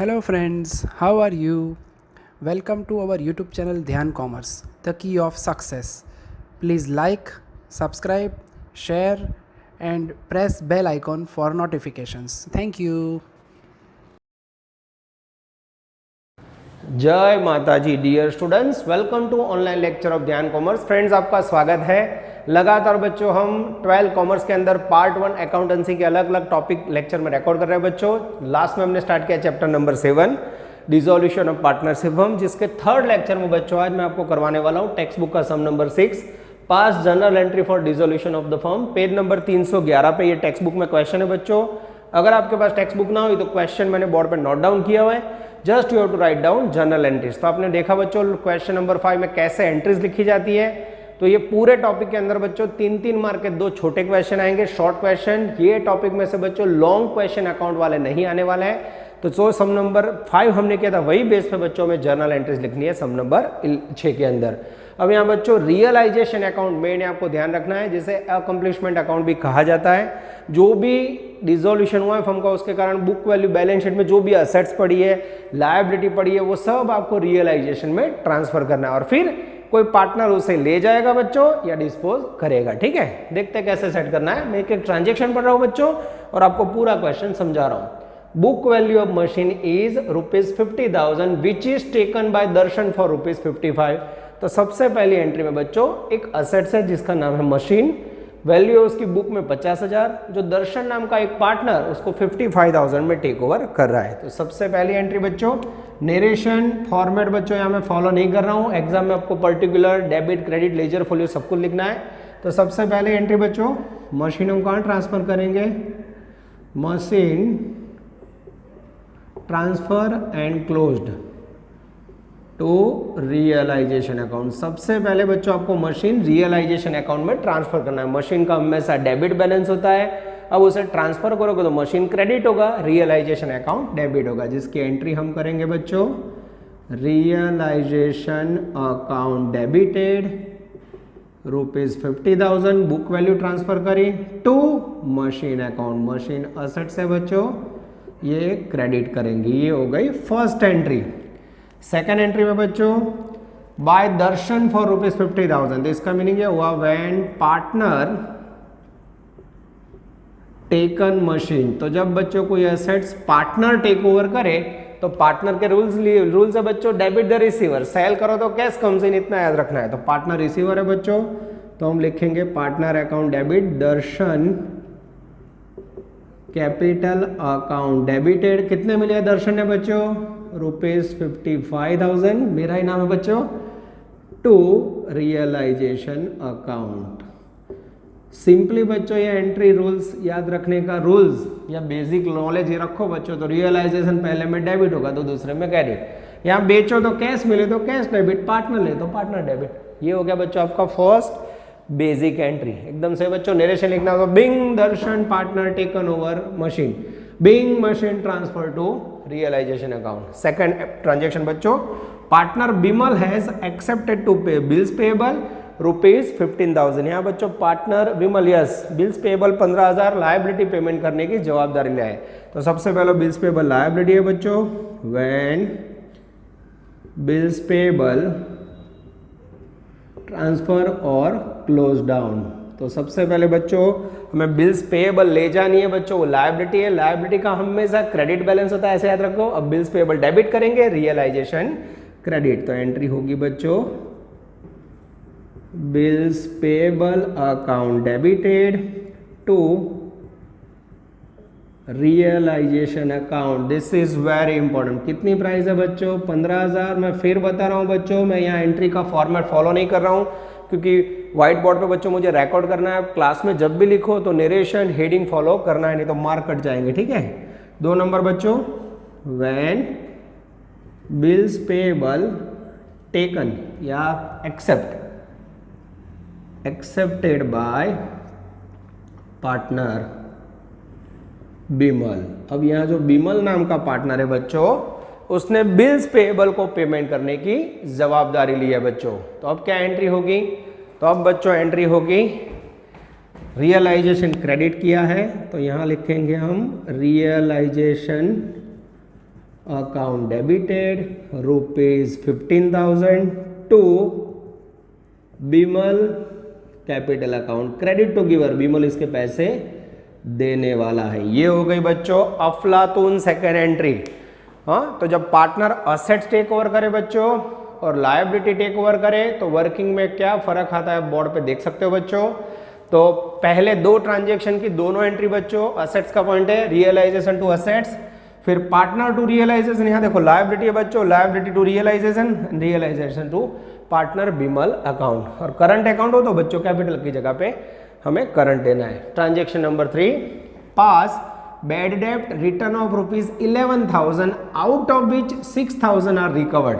Hello friends, how are you? Welcome to our YouTube channel Dhyan Commerce, the key of success. Please like, subscribe, share and press bell icon for notifications. Thank you. जय माता जी dear students, welcome to online lecture of Dhyan commerce. Friends, आपका स्वागत है। लगातार बच्चों हम 12 commerce के अंदर पार्ट 1 अकाउंटेंसी के अलग अलग टॉपिक लेक्चर में रिकॉर्ड कर रहे हैं बच्चों। लास्ट में हमने स्टार्ट किया chapter number 7 dissolution of partnership firm, जिसके थर्ड लेक्चर में बच्चों आज मैं आपको करवाने वाला हूँ टेक्स्ट बुक का सम नंबर 6 पास journal entry for dissolution of the firm. Page number 311 पे ये टेक्स्ट बुक में क्वेश्चन है बच्चों। अगर आपके पास टेक्स्ट बुक ना हो तो क्वेश्चन मैंने बोर्ड पर नोट डाउन किया हुआ है, just you have to write down journal entries. तो आपने देखा बच्चों क्वेश्चन नंबर 5 में कैसे एंट्रीज लिखी जाती है। तो ये पूरे टॉपिक के अंदर बच्चों 3-3 मार्क के 2 छोटे क्वेश्चन आएंगे, शॉर्ट क्वेश्चन। ये टॉपिक में से बच्चों लॉन्ग क्वेश्चन अकाउंट वाले नहीं आने वाले हैं। तो जो सम नंबर 5 हमने किया था वही बेस पे बच्चों में जर्नल एंट्रीज लिखनी है सम नंबर 6 के अंदर। अब यहाँ बच्चों रियलाइजेशन अकाउंट में इन्हें आपको ध्यान रखना है, जिसे अकम्प्लिशमेंट अकाउंट भी कहा जाता है। जो भी डिसोल्यूशन हुआ है फर्म का, उसके कारण बुक वैल्यू बैलेंस शीट में जो भी असेट्स पड़ी है, लायबिलिटी पड़ी है, वो सब आपको रियलाइजेशन में ट्रांसफर करना है और फिर कोई पार्टनर उसे ले जाएगा बच्चों या डिस्पोज करेगा। ठीक है, देखते हैं कैसे सेट करना है। मैं एक एक ट्रांजेक्शन पढ़ रहा हूँ बच्चों और आपको पूरा क्वेश्चन समझा रहा हूँ। Book value of machine is ₹50,000 which is taken by Darshan for ₹55। तो सबसे पहली एंट्री में बच्चों एक असेट्स है जिसका नाम है मशीन, वैल्यू है उसकी बुक में 50,000, जो दर्शन नाम का एक पार्टनर उसको 55,000 में टेक ओवर कर रहा है। तो सबसे पहली एंट्री बच्चों नरेशन फॉर्मेट बच्चों यहाँ मैं फॉलो नहीं कर रहा हूँ, एग्जाम में आपको particular debit credit ledger folio सब कुछ लिखना है। तो सबसे पहले एंट्री बच्चों मशीन हम कहाँ ट्रांसफर करेंगे, machine transfer and closed to realisation account. सबसे पहले बच्चों आपको मशीन रियलाइजेशन अकाउंट में ट्रांसफर करना है। मशीन का हमेशा डेबिट बैलेंस होता है, अब उसे ट्रांसफर करोगे तो मशीन क्रेडिट होगा, रियलाइजेशन अकाउंट डेबिट होगा, जिसकी एंट्री हम करेंगे बच्चों realisation account debited ₹50,000, book value transfer करी to machine account, machine assets है बच्चों ये क्रेडिट करेंगे। ये हो गई फर्स्ट एंट्री। सेकेंड एंट्री में बच्चों बाय दर्शन फॉर ₹50,000, तो इसका मीनिंग ये हुआ व्हेन पार्टनर टेकन मशीन। तो जब बच्चों कोई एसेट्स पार्टनर टेक ओवर करे तो पार्टनर के रूल्स है बच्चों डेबिट द रिसीवर, सेल करो तो कैश कम्स इन, इतना याद रखना है। तो पार्टनर रिसीवर है बच्चों, तो हम लिखेंगे पार्टनर अकाउंट डेबिट दर्शन कैपिटल अकाउंट डेबिटेड। कितने मिले दर्शन है बच्चों ₹55,000, मेरा ही नाम है बच्चों, टू रियलाइजेशन अकाउंट। सिंपली बच्चों ये एंट्री रूल्स याद रखने का, रूल्स या बेसिक नॉलेज ये रखो बच्चों। तो रियलाइजेशन पहले में डेबिट होगा तो दूसरे में क्रेडिट। यहाँ बेचो तो कैश मिले तो कैश डेबिट, पार्टनर ले तो पार्टनर डेबिट। ये हो गया बच्चों आपका फर्स्ट बेसिक एंट्री। एकदम से बच्चों नरेशन लिखना होगा being Darshan partner taken over machine, being machine transfer to realisation account. Second transaction बच्चों partner Bimal has accepted to pay bills payable ₹15,000। यहाँ बच्चों पार्टनर विमल यस बिल्स पेएबल 15,000 लायबिलिटी पेमेंट करने की जवाबदारी ले आए। तो सबसे पहले बिल्स पेएबल लायबिलिटी है बच्चों, व्हेन बिल्स पेएबल ट्रांसफर और क्लोज डाउन। तो सबसे पहले बच्चों हमें बिल्स पेएबल ले जानी है बच्चों, वो लायबिलिटी है, लायबिलिटी का हमेशा क्रेडिट बैलेंस होता है, ऐसे याद रखो। अब बिल्स पेएबल डेबिट करेंगे, रियलाइजेशन क्रेडिट। तो एंट्री होगी बच्चों bills payable account debited to realisation account. This is very important. कितनी प्राइस है बच्चों 15,000। मैं फिर बता रहा हूं बच्चों, मैं यहाँ एंट्री का फॉर्मेट फॉलो नहीं कर रहा हूं क्योंकि व्हाइट बोर्ड पे बच्चों मुझे रिकॉर्ड करना है। क्लास में जब भी लिखो तो नरेशन हेडिंग फॉलो करना है, नहीं तो मार्क कट जाएंगे। ठीक है, 2 नंबर बच्चों व्हेन बिल्स पेएबल टेकन या एक्सेप्टेड बाय पार्टनर बिमल। अब यहाँ जो बिमल नाम का पार्टनर है बच्चों उसने बिल्स पेएबल को पेमेंट करने की जवाबदारी ली है बच्चों। तो अब क्या एंट्री होगी, तो अब बच्चों एंट्री होगी रियलाइजेशन क्रेडिट किया है तो यहाँ लिखेंगे हम realisation account debited ₹15,000 to Bimal capital account credit to giver, Bimal इसके पैसे देने वाला है। ये हो गई बच्चों अफलातून सेकेंड एंट्री। हाँ, तो जब पार्टनर असेट्स टेक ओवर करे बच्चों और लायबिलिटी टेक ओवर करे तो वर्किंग में क्या फर्क आता है बोर्ड पे देख सकते हो बच्चों। तो पहले दो ट्रांजेक्शन की दोनों एंट्री बच्चों असेट्स का पॉइंट है, रियलाइजेशन टू असेट्स, फिर पार्टनर टू रियलाइजेशन, यहाँ देखो लायबिलिटी है बच्चों, liability to realisation, realisation to partner Bimal account. और करंट अकाउंट हो तो बच्चों कैपिटल की जगह पे हमें करंट देना है। ट्रांजेक्शन नंबर 3, पास बैड डेब्ट return of ₹11,000 out of which 6,000 are recovered.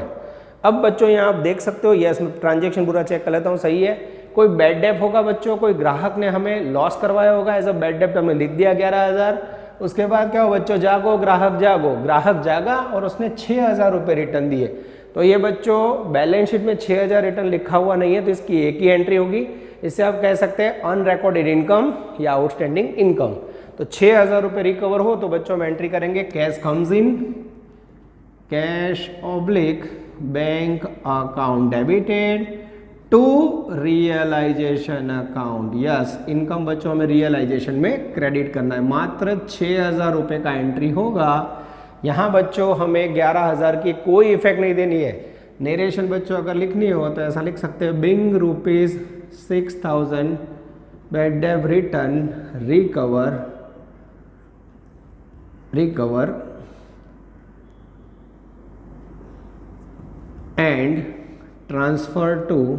अब बच्चों यहाँ आप देख सकते हो, यस मैं ट्रांजेक्शन पूरा चेक कर लेता हूँ, सही है। कोई बैड डेब्ट होगा बच्चों, कोई ग्राहक ने हमें लॉस करवाया होगा, एज अ बैड डेब्ट हमने लिख दिया 11,000। उसके बाद क्या हो बच्चों, जागो ग्राहक जागो, ग्राहक जागा और उसने 6,000 रुपये रिटर्न दिए। तो ये बच्चों बैलेंस शीट में 6,000 रिटर्न लिखा हुआ नहीं है, तो इसकी एक ही एंट्री होगी। इससे आप कह सकते हैं अनरिकॉर्डेड इनकम या आउटस्टैंडिंग इनकम। तो 6,000 रुपये रिकवर हो तो बच्चों हम एंट्री करेंगे cash comes in, cash oblique bank account debited to realisation account. Yes, income बच्चों हमें रियलाइजेशन में क्रेडिट करना है, मात्र 6,000 रुपये का एंट्री होगा। यहाँ बच्चों हमें 11,000 की कोई इफेक्ट नहीं देनी है। नेरेशन बच्चों अगर लिखनी हो तो ऐसा लिख सकते हैं, बिंग ₹6,000 बैड डेब्ट return recover and transfer to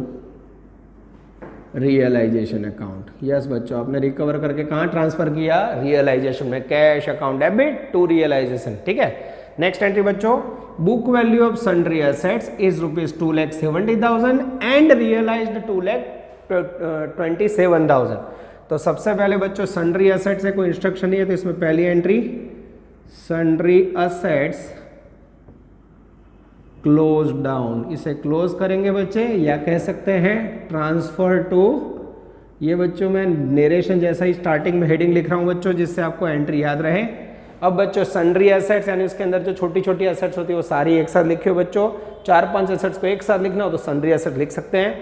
realisation account. Yes बच्चों, आपने रिकवर करके कहाँ ट्रांसफर किया, रियलाइजेशन में, cash account debit to realisation. ठीक है, नेक्स्ट एंट्री बच्चों, book value of sundry assets is ₹2,70,000 and realised 2,27,000। तो सबसे पहले बच्चों सन्ड्री एसेट्स है, कोई इंस्ट्रक्शन नहीं है, तो इसमें पहली entry sundry assets close down, इसे क्लोज करेंगे बच्चे, या कह सकते हैं ट्रांसफर टू। ये बच्चों मैं नेरेशन जैसा ही स्टार्टिंग में हेडिंग लिख रहा हूँ बच्चों, जिससे आपको एंट्री याद रहे। अब बच्चों सन्ड्री एसेट्स यानी उसके अंदर जो छोटी छोटी एसेट्स होती है वो सारी एक साथ लिखियो बच्चों। 4-5 एसेट्स को एक साथ लिखना हो तो सन्ड्री एसेट लिख सकते हैं।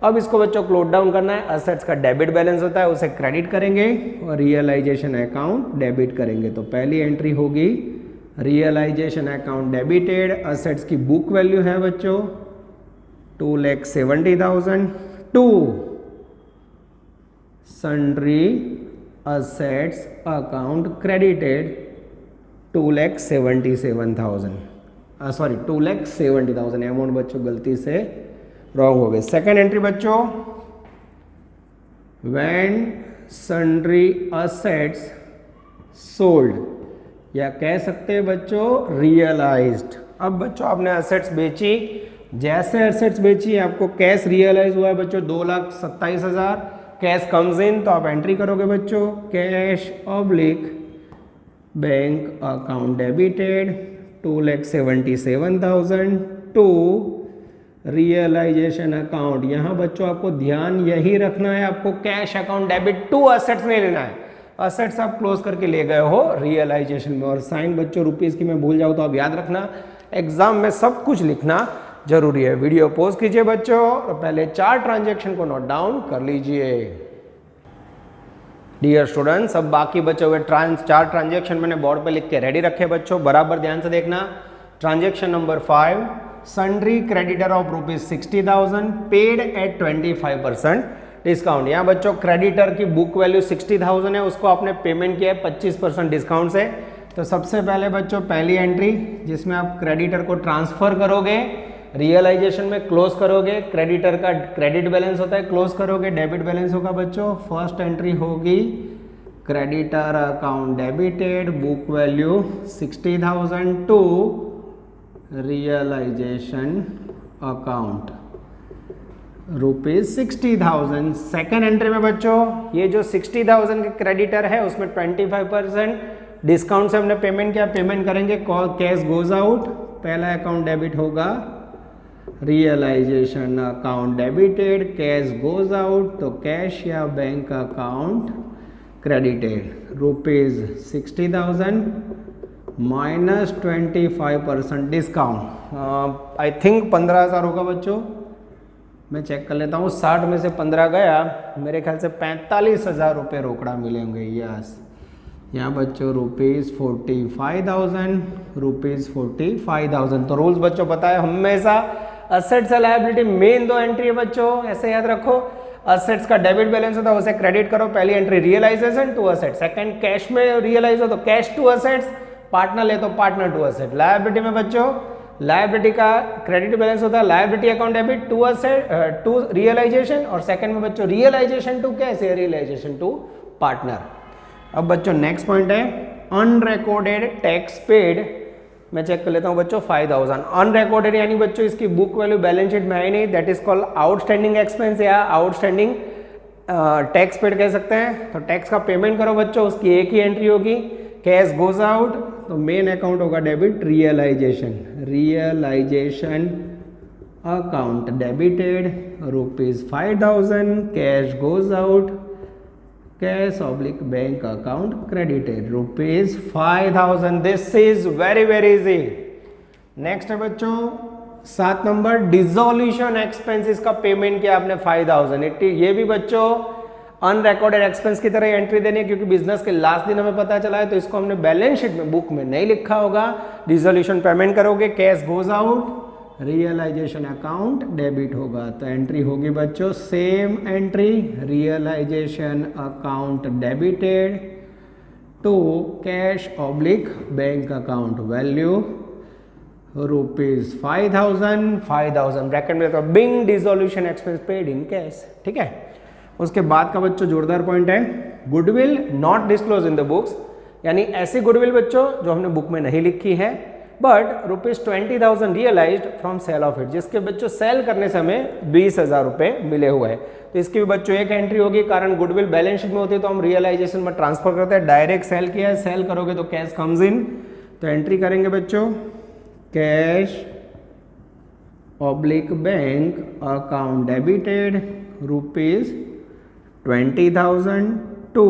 अब इसको बच्चों क्लोज डाउन करना है, एसेट्स का डेबिट बैलेंस होता है उसे क्रेडिट करेंगे और रियलाइजेशन अकाउंट डेबिट करेंगे। तो पहली एंट्री होगी रियलाइजेशन अकाउंट डेबिटेड, एसेट्स की बुक वैल्यू है बच्चों 2,70,000 to sundry assets account credited 2,77,000, sorry 2,70,000 amount बच्चों गलती से रॉन्ग हो गए। सेकेंड एंट्री बच्चों, व्हेन सन्ड्री एसेट्स सोल्ड, या कह सकते हैं बच्चों रियलाइज्ड। अब बच्चों आपने एसेट्स बेची, जैसे एसेट्स बेची आपको कैश रियलाइज हुआ है बच्चों 2,27,000, कैश कम्स इन, तो आप एंट्री करोगे बच्चों cash oblique bank account debited 2,77,000 to realisation account. यहाँ बच्चों आपको ध्यान यही रखना है, आपको cash account debit to assets नहीं लेना है, एसेट्स आप क्लोज करके ले गए हो रियलाइजेशन में। और साइन बच्चों रुपीस की मैं भूल जाऊँ तो आप याद रखना, एग्जाम में सब कुछ लिखना जरूरी है। वीडियो पॉज कीजिए बच्चों और पहले 4 ट्रांजेक्शन को नोट डाउन कर लीजिए। डियर स्टूडेंट्स, अब बाकी बचे हुए 4 ट्रांजेक्शन मैंने बोर्ड पे लिख के रेडी रखे बच्चों, बराबर ध्यान से देखना। Transaction number 5, sundry creditor of ₹60,000 paid at 25% discount. यहाँ बच्चों क्रेडिटर की बुक वैल्यू 60,000 है, उसको आपने पेमेंट किया है 25% डिस्काउंट से। तो सबसे पहले बच्चों पहली एंट्री जिसमें आप क्रेडिटर को ट्रांसफर करोगे, रियलाइजेशन में क्लोज करोगे, क्रेडिटर का क्रेडिट बैलेंस होता है क्लोज करोगे, डेबिट बैलेंस होगा बच्चों। फर्स्ट एंट्री होगी creditor account debited, book value 60,000 to realisation account ₹60,000। Second entry में बच्चों ये जो 60,000 के क्रेडिटर है उसमें 25% डिस्काउंट से हमने पेमेंट किया, पेमेंट करेंगे, कैश गोज आउट, पहला अकाउंट डेबिट होगा realisation account debited, cash goes out तो कैश या bank account credited ₹60,000 -25% discount. I think 15,000 होगा बच्चों, मैं चेक कर लेता हूँ। 60 में से 15 गया, मेरे ख्याल से 45,000 रुपये रोकड़ा मिलेंगे। यस, यहाँ बच्चों ₹45,000, ₹45,000। तो रूल्स बच्चों पता है, हमेशा असेट्स और लायबिलिटी मेन दो एंट्री है बच्चों, ऐसे याद रखो। असेट्स का डेबिट बैलेंस होता है उसे क्रेडिट करो, पहली entry realisation to asset, second cash में रियलाइज हो तो कैश टू असेट्स, पार्टनर ले तो पार्टनर टू असेट। लायबिलिटी में बच्चों लायबिलिटी का क्रेडिट बैलेंस होता है liability account debit to asset to realisation, और सेकंड में बच्चों realisation to cash, realisation to partner. अब बच्चों नेक्स्ट पॉइंट है अनरिकॉर्डेड टैक्स पेड। मैं चेक कर लेता हूँ बच्चों 5,000 अनरिकॉर्डेड, यानी बच्चों इसकी बुक वैल्यू बैलेंस शीट में है नहीं, that is called outstanding expense या आउटस्टैंडिंग टैक्स पेड कह सकते हैं। तो टैक्स का पेमेंट करो बच्चों, उसकी एक ही एंट्री होगी, कैश गोज आउट, तो मेन अकाउंट होगा debit, realisation account debited ₹5,000, cash goes out, cash oblique bank account credited ₹5,000। This is very very easy. Next है बच्चों 7 नंबर डिसोल्यूशन एक्सपेंसेस का पेमेंट किया आपने 5,000। ये भी बच्चों अनरिकॉर्डेड एक्सपेंस की तरह एंट्री देनी है, क्योंकि बिजनेस के लास्ट दिन हमें पता चला है, तो इसको हमने बैलेंस शीट में बुक में नहीं लिखा होगा। डिसोल्यूशन पेमेंट करोगे, cash goes out, realisation account debit होगा, तो एंट्री होगी बच्चों same entry, realisation account debited to cash oblique bank account value ₹5,000 bracket में, तो being dissolution expense paid in cash. ठीक है, उसके बाद का बच्चों जोरदार पॉइंट है goodwill not disclose in the books, यानी ऐसी गुडविल बच्चों जो हमने बुक में नहीं लिखी है, but ₹20,000 realised from sale of it, जिसके बच्चों सेल करने से हमें 20,000 रुपए मिले हुए हैं। तो इसकी भी बच्चों एक एंट्री होगी, कारण गुडविल बैलेंस शीट में होती है तो हम रियलाइजेशन में ट्रांसफर करते हैं, डायरेक्ट सेल किया है, सेल करोगे तो कैश कम्स इन, तो एंट्री करेंगे बच्चों cash oblique bank account debited ₹20,000 to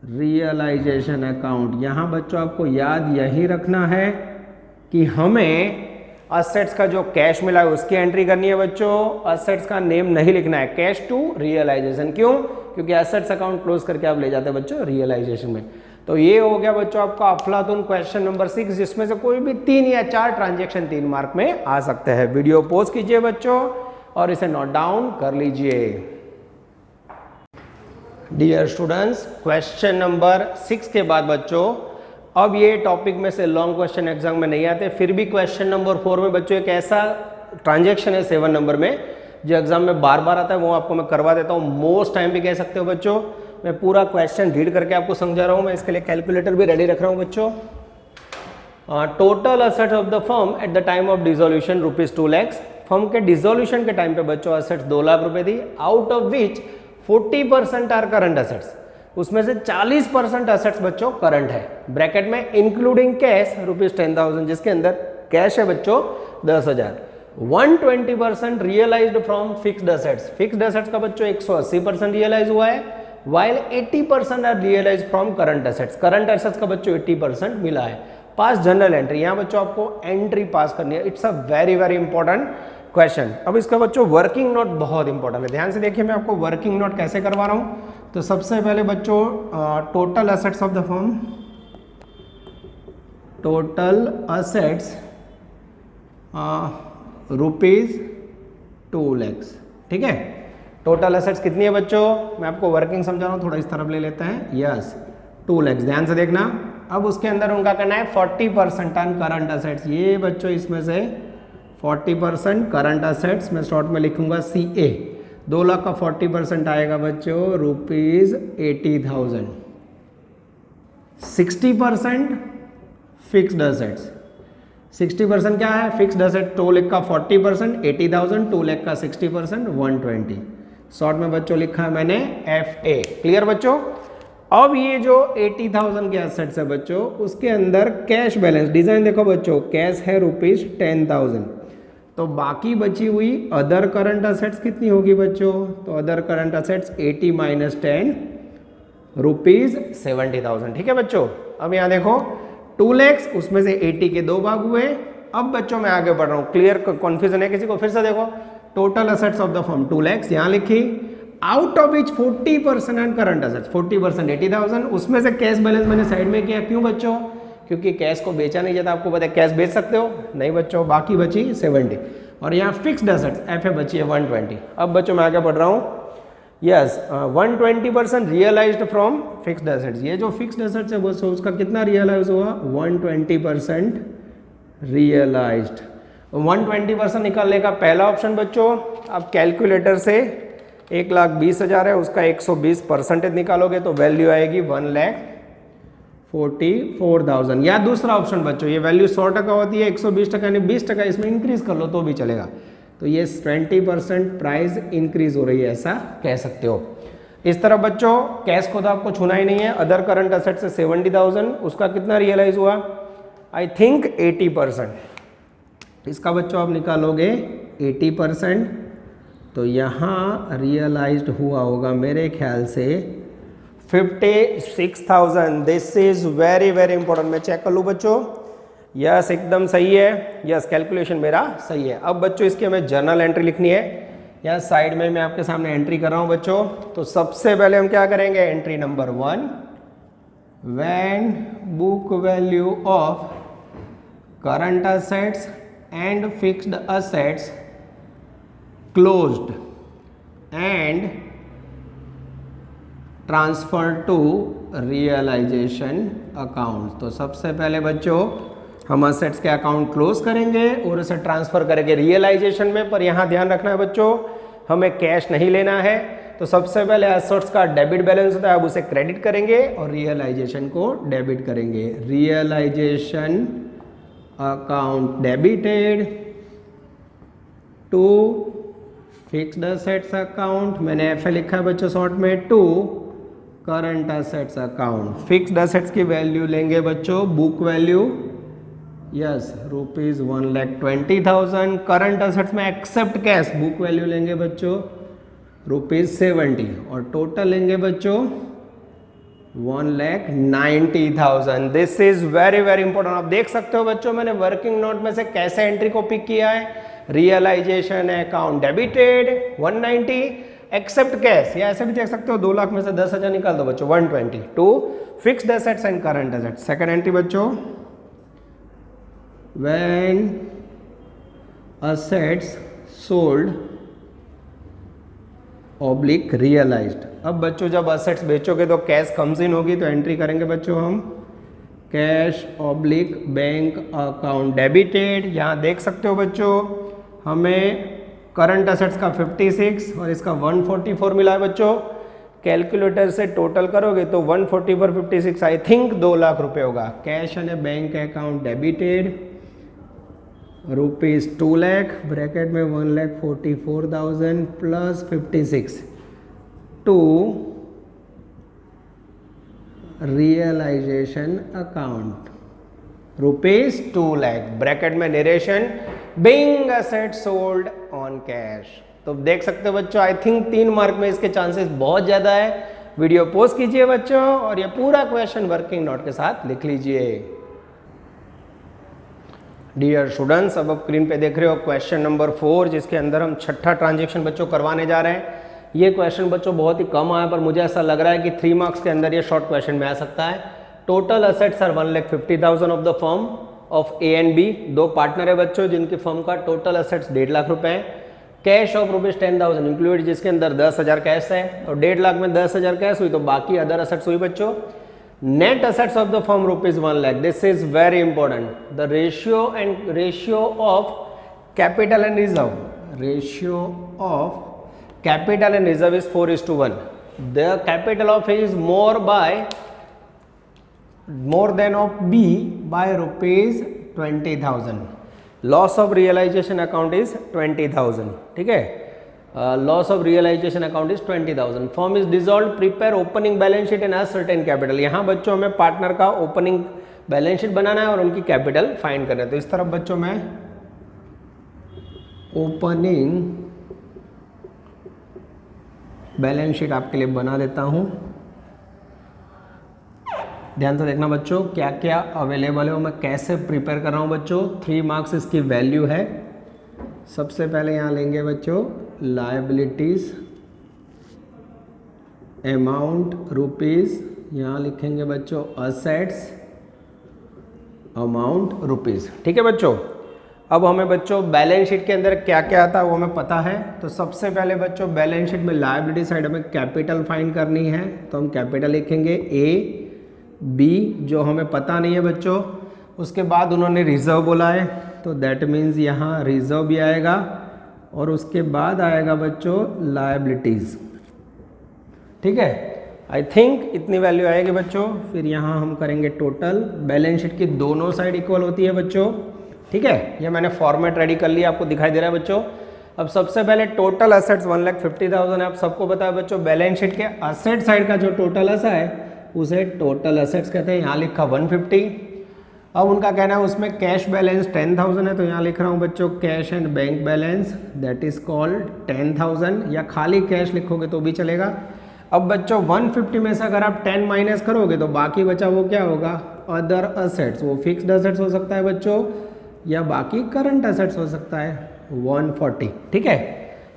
realisation account. यहां बच्चों आपको याद यही रखना है कि हमें असेट्स का जो कैश मिला है उसकी एंट्री करनी है बच्चों, असेट्स का नेम नहीं लिखना है, कैश टू रियलाइजेशन। क्यों? क्योंकि असेट्स अकाउंट क्लोज करके आप ले जाते हैं बच्चों रियलाइजेशन में। तो ये हो गया बच्चों आपका अफलातून क्वेश्चन नंबर 6, जिसमें से कोई भी 3 या 4 ट्रांजेक्शन 3 मार्क में आ सकते हैं। वीडियो पॉज कीजिए बच्चों और इसे नोट डाउन कर लीजिए। डियर स्टूडेंट्स, क्वेश्चन नंबर 6 के बाद बच्चों अब ये टॉपिक में से लॉन्ग क्वेश्चन एग्जाम में नहीं आते, फिर भी क्वेश्चन नंबर 4 में बच्चों एक ऐसा ट्रांजेक्शन है 7 नंबर में जो एग्जाम में बार बार आता है, वो आपको मैं करवा देता हूँ। मोस्ट टाइम भी कह सकते हो बच्चों। मैं पूरा क्वेश्चन रीड करके आपको समझा रहा हूँ, मैं इसके लिए कैलकुलेटर भी रेडी रख रहा हूँ बच्चों। Total assets of the firm at the time of dissolution ₹2 lakh. Firm के डिसोल्यूशन के टाइम पे बच्चों असेट्स 2 लाख रुपए थी, out of which 40% are current assets, उसमें से 40% असेट्स बच्चों करंट है, ब्रैकेट में इंक्लूडिंग कैश ₹10,000, जिसके अंदर कैश है बच्चों 10,000। 120% realised from fixed assets, fixed assets का बच्चों 180% रियलाइज हुआ है, while 80% are realise from current assets, current assets का बच्चों 80% मिला है। पास जनरल एंट्री, यहाँ बच्चों आपको एंट्री पास करनी है, it's a very very important question. अब इसका बच्चों वर्किंग नोट बहुत इंपॉर्टेंट है, ध्यान से देखिए मैं आपको वर्किंग नोट कैसे करवा रहा हूँ। तो सबसे पहले बच्चों total assets of the firm, total assets ₹2 lakh. ठीक है, टोटल असेट्स कितनी है बच्चों, मैं आपको वर्किंग समझा रहा हूँ, थोड़ा इस तरफ ले लेते हैं। यस, 2 लाख, ध्यान से देखना। अब उसके अंदर उनका करना है 40% ऑन करंट असेट्स, ये बच्चों इसमें से 40% करंट असेट्स, मैं शॉर्ट में लिखूंगा CA। 2 लाख का 40% आएगा बच्चों ₹80,000। 60% फिक्स्ड असेट्स, 60% क्या है फिक्स्ड असेट, 2 लाख का 40% 80,000, 2 लाख का 60% 120। शॉर्ट में बच्चों लिखा है मैंने FA। क्लियर बच्चों? अब ये जो 80,000 के असेट्स है बच्चों, उसके अंदर कैश बैलेंस, डिजाइन देखो बच्चों, कैश है ₹10,000, तो बाकी बची हुई अदर करंट असेट्स कितनी होगी बच्चों, तो अदर करंट असेट्स 80 - 10 ₹70,000। ठीक है बच्चों? अब यहाँ देखो 2 lakhs, उसमें से 80 के 2 भाग हुए। अब बच्चों मैं आगे बढ़ रहा हूँ, क्लियर कॉन्फ्यूजन है किसी को? फिर से देखो, total assets of the firm 2 lakhs यहाँ लिखी, out of which 40% and current assets, 40% 80,000, उसमें से कैश बैलेंस मैंने साइड में किया। क्यों बच्चों? क्योंकि कैश को बेचा नहीं जाता, आपको पता है कैश बेच सकते हो नहीं बच्चों, बाकी बची 70 और यहाँ फिक्स्ड असेट्स एफ बची है 120। अब बच्चों मैं आगे बढ़ रहा हूँ, yes 120% realised from fixed assets, ये जो फिक्स्ड असेट्स है वो उसका कितना रियलाइज हुआ? 120% रियलाइज्ड। 120% निकालने का पहला ऑप्शन बच्चों, आप कैलकुलेटर से 1,20,000 है उसका 120% निकालोगे तो वैल्यू आएगी 1,44,000। या दूसरा ऑप्शन बच्चों, ये वैल्यू 100% होती है, 120% यानी 20% इसमें इंक्रीज कर लो तो भी चलेगा। तो ये 20% प्राइस इंक्रीज हो रही है, ऐसा कह सकते हो। इस तरह बच्चों कैश को तो आपको छूना ही नहीं है। अदर करंट असेट से 70,000, उसका कितना रियलाइज हुआ? I think 80%। इसका बच्चों आप निकालोगे 80%, तो यहाँ रियलाइज्ड हुआ होगा मेरे ख्याल से 56,000। This is very very important. मैं चेक कर लूँ बच्चों, यस एकदम सही है, यस कैलकुलेशन मेरा सही है। अब बच्चों इसकी हमें जर्नल एंट्री लिखनी है, यहाँ साइड में मैं आपके सामने एंट्री कर रहा हूँ बच्चों। तो सबसे पहले हम क्या करेंगे? Entry number 1, when book value of current assets and fixed assets closed and transfer to realisation account. तो सबसे पहले बच्चों हम असेट्स के अकाउंट क्लोज करेंगे और उसे ट्रांसफर करेंगे रियलाइजेशन में। पर यहाँ ध्यान रखना है बच्चों, हमें कैश नहीं लेना है। तो सबसे पहले असेट्स का डेबिट बैलेंस होता है, अब उसे क्रेडिट करेंगे और रियलाइजेशन को डेबिट करेंगे। Realisation account debited to fixed assets account, मैंने एफ लिखा है बच्चों शॉर्ट में, to current assets account. Fixed assets की वैल्यू लेंगे बच्चों, book value, yes ₹1,20,000। Current assets में एक्सेप्ट कैश बुक वैल्यू लेंगे बच्चों ₹70 और टोटल लेंगे बच्चों 1,90,000। This is very very important. आप देख सकते हो बच्चों मैंने वर्किंग नोट में से कैसे एंट्री को पिक किया है। Realisation account debited 190 except cash, या ऐसे भी देख सकते हो 2 लाख में से 10,000 निकाल दो बच्चों 120 to fixed assets and current assets. Second entry बच्चों, when assets sold oblique realised. अब बच्चों जब असेट्स बेचोगे तो कैश कम्स इन होगी, तो एंट्री करेंगे बच्चों हम cash oblique bank account debited. यहाँ देख सकते हो बच्चों हमें करंट असेट्स का 56 और इसका 144 मिला है बच्चों। कैलकुलेटर से टोटल करोगे तो 144 56 आई थिंक 2 लाख रुपए होगा। Cash and bank account debited ₹2 lakh, bracket में 1,44,000 plus 56 to realisation account ₹2 lakh, bracket में narration being asset sold on cash. तो देख सकते हो बच्चों आई थिंक 3 मार्क में इसके चांसेस बहुत ज्यादा है। वीडियो पॉज कीजिए बच्चों और ये पूरा क्वेश्चन वर्किंग नोट के साथ लिख लीजिए। डियर स्टूडेंट्स, अब आप स्क्रीन पे देख रहे हो क्वेश्चन नंबर 4, जिसके अंदर हम छठा ट्रांजेक्शन बच्चों करवाने जा रहे हैं। ये क्वेश्चन बच्चों बहुत ही कम आया, पर मुझे ऐसा लग रहा है कि 3 मार्क्स के अंदर ये शॉर्ट क्वेश्चन में आ सकता है। Total assets are 1,50,000 of the firm of A and B. 2 partner है बच्चों जिनकी फर्म का टोटल असेट्स 1.5 लाख रुपए है। कैश ऑफ ₹10,000 इंक्लूड, जिसके अंदर 10,000 कैश है और 1.5 लाख में 10,000 कैश हुई तो बाकी अदर असेट्स हुई बच्चों। Net assets of the firm ₹1 lakh. This is very important. The ratio of capital and reserve, ratio of capital and reserve is 4:1. The capital of A is more than of B by ₹20,000. Loss of realization account is 20,000. ठीक है, loss of realization account is 20,000. Firm is dissolved. Prepare opening balance sheet and ascertain capital. यहाँ बच्चों हमें partner का opening balance sheet बनाना है और उनकी capital find करना है। तो इस तरफ बच्चों में ओपनिंग बैलेंस शीट आपके लिए बना देता हूं। ध्यान से देखना बच्चों, क्या क्या अवेलेबल है वो मैं कैसे प्रिपेयर कर रहा हूँ बच्चों। 3 मार्क्स इसकी वैल्यू है। सबसे पहले यहाँ लेंगे बच्चों लायबिलिटीज, अमाउंट रुपीज़, यहाँ लिखेंगे बच्चों असेट्स, अमाउंट रुपीज़। ठीक है बच्चों। अब हमें बच्चों बैलेंस शीट के अंदर क्या क्या आता है वो हमें पता है। तो सबसे पहले बच्चों बैलेंस शीट में लायबिलिटी साइड हमें कैपिटल फाइंड करनी है, तो हम कैपिटल लिखेंगे ए बी, जो हमें पता नहीं है बच्चों। उसके बाद उन्होंने रिजर्व बोला है, तो दैट मीन्स यहाँ रिजर्व भी आएगा, और उसके बाद आएगा बच्चों लायबिलिटीज़। ठीक है, आई थिंक इतनी वैल्यू आएगी बच्चों। फिर यहाँ हम करेंगे टोटल। बैलेंस शीट की दोनों साइड इक्वल होती है बच्चों। ठीक है, ये मैंने फॉर्मेट रेडी कर लिया, आपको दिखाई दे रहा है बच्चों। अब सबसे पहले टोटल असेट्स 1,50,000 है। आप सबको पता है बच्चों बैलेंस शीट के असेट साइड का जो टोटल असा है उसे टोटल असेट्स कहते हैं। यहाँ लिखा 150। अब उनका कहना है उसमें कैश बैलेंस 10,000 है, तो यहाँ लिख रहा हूँ बच्चों cash and bank balance, that is called 10,000, या खाली कैश लिखोगे तो भी चलेगा। अब बच्चों 150 में से अगर आप 10 माइनस करोगे तो बाकी बचा वो क्या होगा, अदर असेट्स। वो फिक्स्ड असेट्स हो सकता है बच्चों, या बाकी करंट असेट्स हो सकता है 140। ठीक है,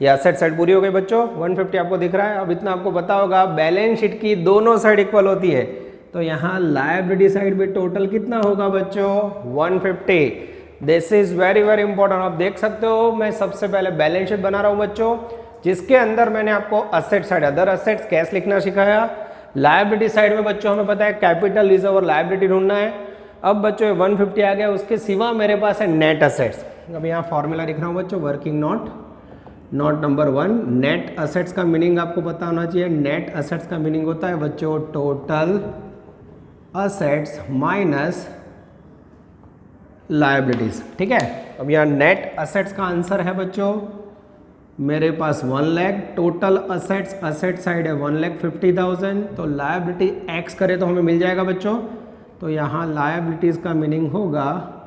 ये असेट साइड पूरी हो गई बच्चों। 150 आपको दिख रहा है। अब इतना आपको पता होगा बैलेंस शीट की दोनों साइड इक्वल होती है, तो यहाँ लायबिलिटी साइड भी टोटल कितना होगा बच्चों 150। This is very very important. आप देख सकते हो मैं सबसे पहले बैलेंस शीट बना रहा हूँ बच्चों, जिसके अंदर मैंने आपको asset side other assets cash लिखना सिखाया। लायबिलिटी साइड में बच्चों हमें पता है कैपिटल रिजर्व और लायबिलिटी ढूंढना है। अब बच्चों 150 आ गया, उसके सिवा मेरे पास है नेट असेट्स। अब यहाँ फॉर्मूला लिख रहा हूँ बच्चों, working note number 1। Net assets का मीनिंग आपको पता होना चाहिए। नेट असेट्स का मीनिंग होता है बच्चों टोटल असेट्स माइनस लायबिलिटीज। ठीक है, अब यहाँ नेट असेट्स का आंसर है बच्चों मेरे पास 1 lakh. Total assets, asset side है 1,50,000, तो लायबिलिटी एक्स करे तो हमें मिल जाएगा बच्चों। तो यहाँ लायबिलिटीज का मीनिंग होगा,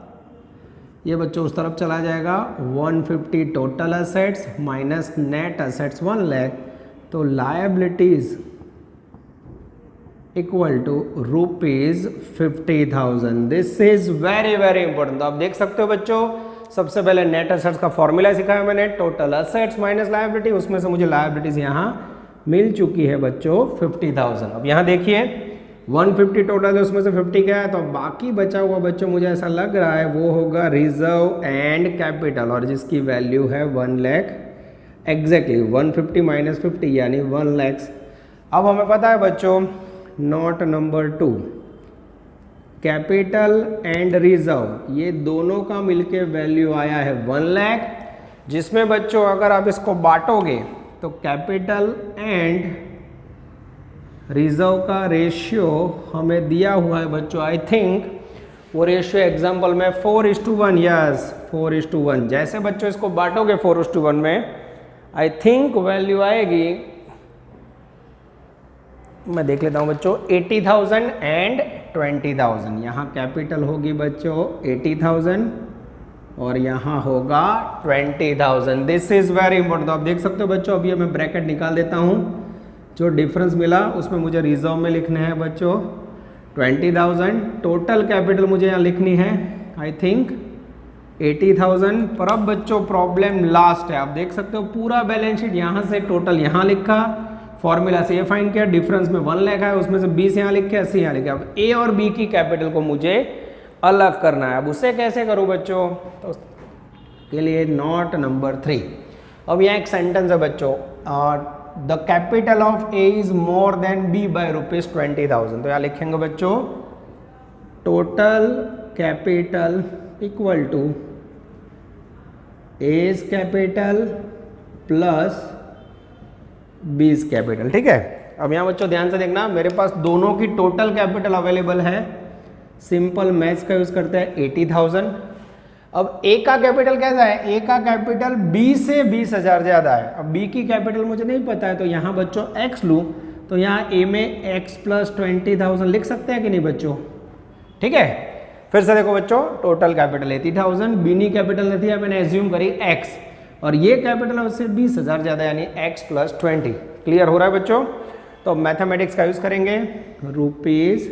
ये बच्चों उस तरफ चला जाएगा, 150 total assets minus net assets 1 lakh, तो liabilities equal to ₹50,000। This is very very important. तो आप देख सकते हो बच्चों, सबसे पहले नेट असेट्स का फॉर्मूला सिखाया मैंने, टोटल असेट्स माइनस लायबिलिटी, उसमें से मुझे लायबिलिटीज यहाँ मिल चुकी है बच्चों 50,000। अब यहाँ देखिए 150 टोटल है, उसमें से 50 क्या है, तो बाकी बचा हुआ बच्चों मुझे ऐसा लग रहा है वो होगा रिजर्व एंड कैपिटल, और जिसकी वैल्यू है 1 लाख एग्जैक्टली। 150 माइनस 50 यानी 1 लाख। अब हमें पता है बच्चों note number 2, capital and reserve, ये दोनों का मिलके वैल्यू आया है 1 लाख, जिसमें बच्चों अगर आप इसको बांटोगे तो कैपिटल एंड रिजर्व का रेशियो हमें दिया हुआ है बच्चों। आई थिंक वो रेशियो एग्जाम्पल में 4:1, यस 4:1। जैसे बच्चों इसको बांटोगे 4:1 में, आई थिंक वैल्यू आएगी, मैं देख लेता हूं बच्चों, 80,000 एंड 20,000। यहाँ कैपिटल होगी बच्चों 80,000 और यहाँ होगा 20,000। This is very important. तो आप देख सकते हो बच्चों, अभी मैं ब्रैकेट निकाल देता हूँ। जो डिफरेंस मिला उसमें मुझे रिजर्व में लिखने हैं बच्चों 20,000, टोटल कैपिटल मुझे यहाँ लिखनी है आई थिंक 80,000। पर अब बच्चों प्रॉब्लम लास्ट है। आप देख सकते हो पूरा बैलेंस शीट यहाँ से टोटल यहाँ लिखा, फॉर्मूला से ये फाइंड किया, डिफरेंस में 1 लाख है, उसमें से 20 यहाँ लिख के 80 यहाँ लिखा। अब ए और बी की कैपिटल को मुझे अलग करना है। अब उसे कैसे करूँ बच्चों, तो के लिए नोट नंबर 3। अब यहाँ एक सेंटेंस है बच्चों, the capital of A is more than B by ₹20,000। तो यहाँ लिखेंगे बच्चों total capital equal to A's capital plus B's capital. ठीक है, अब यहाँ बच्चों ध्यान से देखना, मेरे पास दोनों की टोटल कैपिटल अवेलेबल है। सिंपल मैथ्स का यूज करते हैं 80,000। अब ए का कैपिटल कैसा है, ए का कैपिटल बी से 20,000 ज्यादा है। अब बी की कैपिटल मुझे नहीं पता है, तो यहाँ बच्चों एक्स लूँ, तो यहाँ ए में एक्स प्लस 20,000 लिख सकते हैं कि नहीं बच्चों। ठीक है, फिर से देखो बच्चों, टोटल कैपिटल 80,000, बीनी कैपिटल नहीं थी, मैंने एज्यूम करी एक्स, और ये कैपिटल है उससे 20,000 ज्यादा यानी एक्स प्लस 20। क्लियर हो रहा है बच्चों। तो मैथमेटिक्स का यूज करेंगे, ₹20,000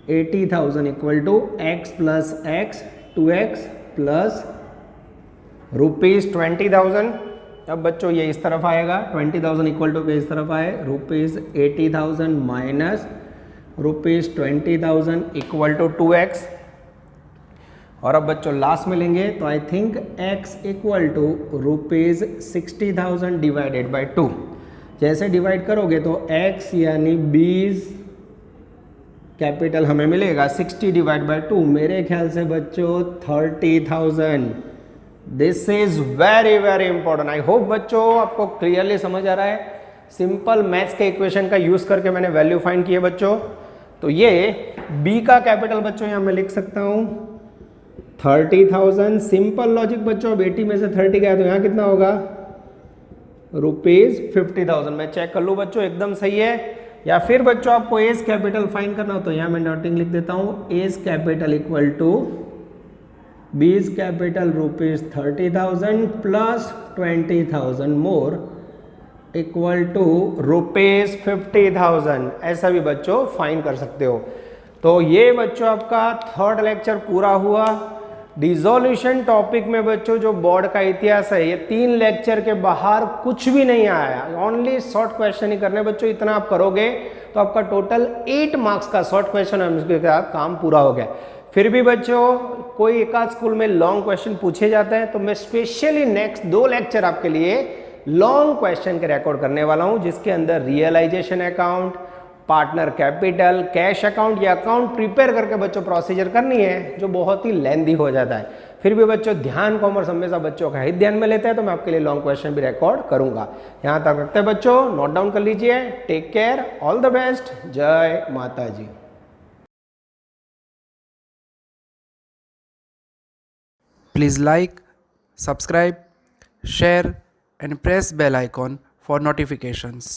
80,000 equal to x plus x 2x plus ₹20,000। अब बच्चों ये इस तरफ आएगा, 20,000 इक्वल टू के इस तरफ आए, ₹80,000 माइनस ₹20,000 इक्वल टू 2x। और अब बच्चों लास्ट में लेंगे तो I think x equal to ₹60,000 divided by 2। जैसे डिवाइड करोगे तो x यानी 20 कैपिटल हमें मिलेगा, 60 डिवाइड बाई 2 मेरे ख्याल से बच्चों 30,000। This is very very important. I hope बच्चों आपको क्लियरली समझ आ रहा है। सिंपल मैथ्स के इक्वेशन का यूज करके मैंने वैल्यू फाइंड की है बच्चों। तो ये b का कैपिटल बच्चों यहां मैं लिख सकता हूं 30,000। सिंपल लॉजिक बच्चों, अब 80 में से 30 गया तो यहां कितना होगा ₹50,000। मैं चेक कर लूं बच्चों एकदम सही है। या फिर बच्चों आपको एज कैपिटल फाइंड करना हो तो यहां मैं नोटिंग लिख देता हूं, A's capital equal to B's capital ₹30,000 plus 20,000 more equal to ₹50,000। ऐसा भी बच्चों फाइंड कर सकते हो। तो ये बच्चों आपका थर्ड लेक्चर पूरा हुआ। डिसोल्यूशन टॉपिक में बच्चों जो बोर्ड का इतिहास है, ये 3 लेक्चर के बाहर कुछ भी नहीं आया, ओनली शॉर्ट क्वेश्चन ही करने बच्चों। इतना आप करोगे तो आपका टोटल 8 मार्क्स का शॉर्ट क्वेश्चन के साथ काम पूरा हो गया। फिर भी बच्चों कोई एक आध स्कूल में लॉन्ग क्वेश्चन पूछे जाते हैं तो मैं स्पेशली नेक्स्ट 2 लेक्चर आपके लिए लॉन्ग क्वेश्चन के रिकॉर्ड करने वाला हूं, जिसके अंदर realisation account, partner capital, cash account, या अकाउंट प्रिपेयर करके बच्चों प्रोसीजर करनी है, जो बहुत ही लेंदी हो जाता है। फिर भी बच्चों ध्यान कॉमर्स हमेशा बच्चों का हित ध्यान में लेते हैं, तो मैं आपके लिए लॉन्ग क्वेश्चन भी रिकॉर्ड करूंगा। यहां तक रखते हैं बच्चों, नोट डाउन कर लीजिए। Take care, all the best, जय माता जी। Please like, subscribe, share and press bell icon for notifications.